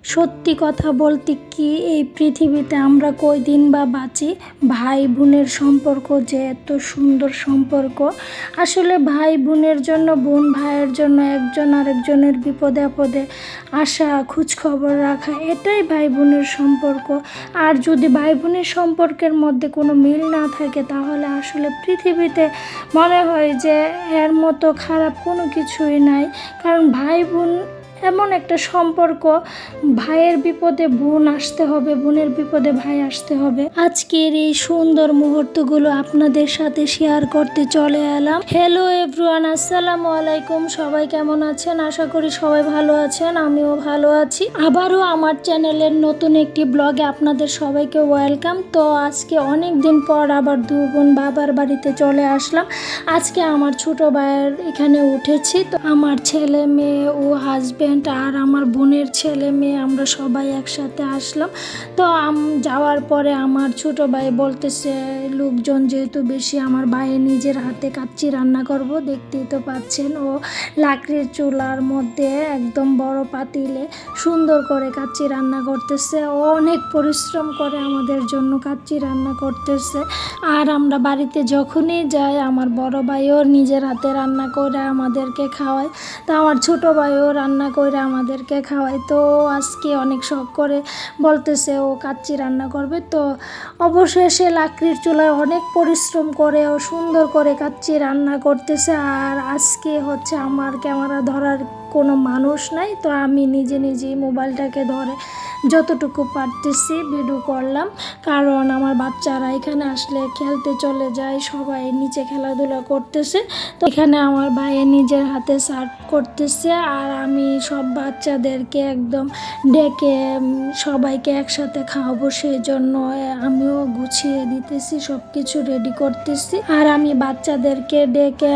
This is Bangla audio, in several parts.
সত্যি কথা বলতে কি, এই পৃথিবীতে আমরা কয়দিন বা বাঁচি। ভাই বোনের সম্পর্ক যে এত সুন্দর সম্পর্ক, আসলে ভাই বোনের জন্য, বোন ভাইয়ের জন্য একজন আরেকজনের বিপদে আপদে আসা, খোঁজখবর রাখা, এটাই ভাই বোনের সম্পর্ক। আর যদি ভাই বোনের সম্পর্কের মধ্যে কোনো মিল না থাকে, তাহলে আসলে পৃথিবীতে মনে হয় যে এর মতো খারাপ কোনো কিছুই নাই। কারণ ভাই বোন এমন একটা সম্পর্ক, ভাইয়ের বিপদে বোন আসতে হবে, বোনের বিপদে ভাই আসতে হবে। আজকের এই সুন্দর মুহূর্তগুলো আপনাদের সাথে শেয়ার করতে চলে এলাম। হ্যালো এভরিওয়ান, আসসালামু আলাইকুম। সবাই কেমন আছেন? আশা করি সবাই ভালো আছেন, আমিও ভালো আছি। আবারও আমার চ্যানেলের নতুন একটি ব্লগে আপনাদের সবাইকে ওয়েলকাম। তো আজকে অনেক দিন পর আবার দু বোন বাবার বাড়িতে চলে আসলাম। আজকে আমার ছোট ভাইয়ের এখানে উঠেছি। তো আমার ছেলে মেয়ে ও হাজবেন্ড আর আমার বোনের ছেলে মেয়ে আমরা সবাই একসাথে আসলাম। তো যাওয়ার পরে আমার ছোট ভাই বলতেছে, লোকজন যেহেতু বেশি, আমার ভাই নিজের হাতে কাচ্চি রান্না করব। দেখতেই তো পাচ্ছেন, ও লাকড়ির চুলার মধ্যে একদম বড় পাতিলে সুন্দর করে কাচ্চি রান্না করতেছে। ও অনেক পরিশ্রম করে আমাদের জন্য কাচ্চি রান্না করতেছে। আর আমরা বাড়িতে যখনই যাই, আমার বড় ভাইও নিজের হাতে রান্না করে আমাদেরকে খাওয়ায়। তো আমার ছোট ভাইও রান্না করে আমাদেরকে খাওয়ায়। তো আজকে অনেক শখ করে বলতেছে ও কাচ্চি রান্না করবে। তো অবশেষে লাকড়ির চুলায় অনেক পরিশ্রম করে ও সুন্দর করে কাচ্চি রান্না করতেছে। আর আজকে হচ্ছে আমার ক্যামেরা ধরার কোনো মানুষ নাই, তো আমি নিজে নিজেই মোবাইলটাকে ধরে যতটুকু পারতেছি ভিডিও করলাম। কারণ আমার বাচ্চারা এখানে আসলে খেলতে চলে যায়, সবাই নিচে খেলাধুলা করতেছে। তো এখানে আমার ভাইয়ে নিজের হাতে সার্ভ করতেছে, আর আমি সব বাচ্চাদেরকে একদম ডেকে সবাইকে একসাথে খাওয়াবো, সেই জন্য আমিও গুছিয়ে দিতেছি, সব কিছু রেডি করতেছি। আর আমি বাচ্চাদেরকে ডেকে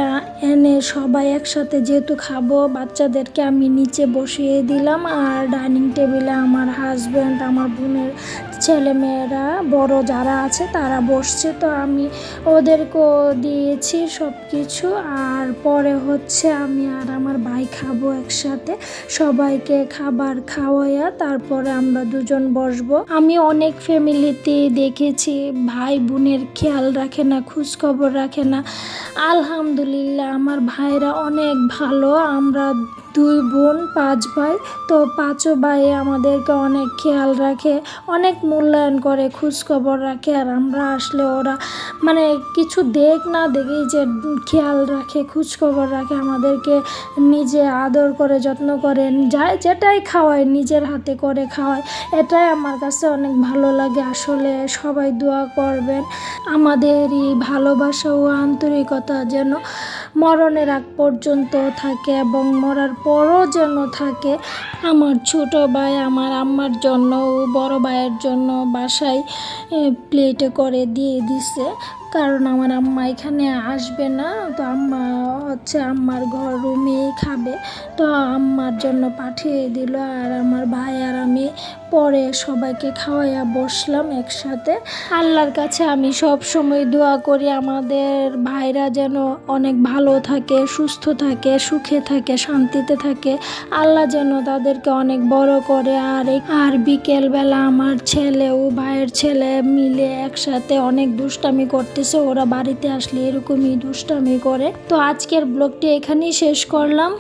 এনে সবাই একসাথে যেহেতু খাবো, বাচ্চাদেরকে আমি নিচে বসিয়ে দিলাম। আর ডাইনিং টেবিলে আমার হাজব্যান্ড, আমার বোনের ছেলে মেয়েরা, বড় যারা আছে তারা বসছে। তো আমি ওদেরকেও দিয়েছি সব কিছু। আর পরে হচ্ছে আমি আর আমার ভাই খাবো একসাথে, সবাইকে খাবার খাওয়াইয়া তারপরে আমরা দুজন বসবো। আমি অনেক ফ্যামিলিতে দেখেছি ভাই বোনের খেয়াল রাখে না, খোঁজখবর রাখে না। আলহামদুলিল্লাহ আমার ভাইরা অনেক ভালো। আমরা 2 বোন 5 ভাই, তো 5 ভাই আমাদেরকে অনেক খেয়াল রাখে, অনেক মূল্যায়ন করে, খোঁজখবর রাখে। আর আমরা আসলে ওরা মানে কিছু দেখ না দেখেই যে খেয়াল রাখে, খোঁজখবর রাখে, আমাদেরকে নিজে আদর করে, যত্ন করে, যায় যেটাই খাওয়ায় নিজের হাতে করে খাওয়ায়। এটাই আমার কাছে অনেক ভালো লাগে। আসলে সবাই দোয়া করবেন আমাদের এই ভালোবাসা ও আন্তরিকতা যেন মরণের আগ পর্যন্ত থাকে এবং মরার পরও যেন থাকে। আমার ছোট ভাই আমার আম্মার জন্য ও বড় ভাইয়ের জন্য বাসায় প্লেটে করে দিয়ে দিছে, কারণ আমার আম্মা এখানে আসবে না। তো আম্মা হচ্ছে আম্মার ঘর রুমেই খাবে, তো আম্মার জন্য পাঠিয়ে দিল। আর আমার ভাই আর আমি পরে সবাইকে খাওয়াইয়া বসলাম একসাথে। আল্লাহর কাছে আমি সব সময় দোয়া করি আমাদের ভাইরা যেন অনেক ভালো থাকে, সুস্থ থাকে, সুখে থাকে, শান্তিতে থাকে। আল্লাহ যেন তাদেরকে অনেক বড় করে। আর বিকেলবেলা আমার ছেলে ও ভাইয়ের ছেলে মিলে একসাথে অনেক দুষ্টামি করতেছে। ওরা বাড়িতে আসলে এরকমই দুষ্টামি করে। তো আজকের ব্লগটি এখানেই শেষ করলাম।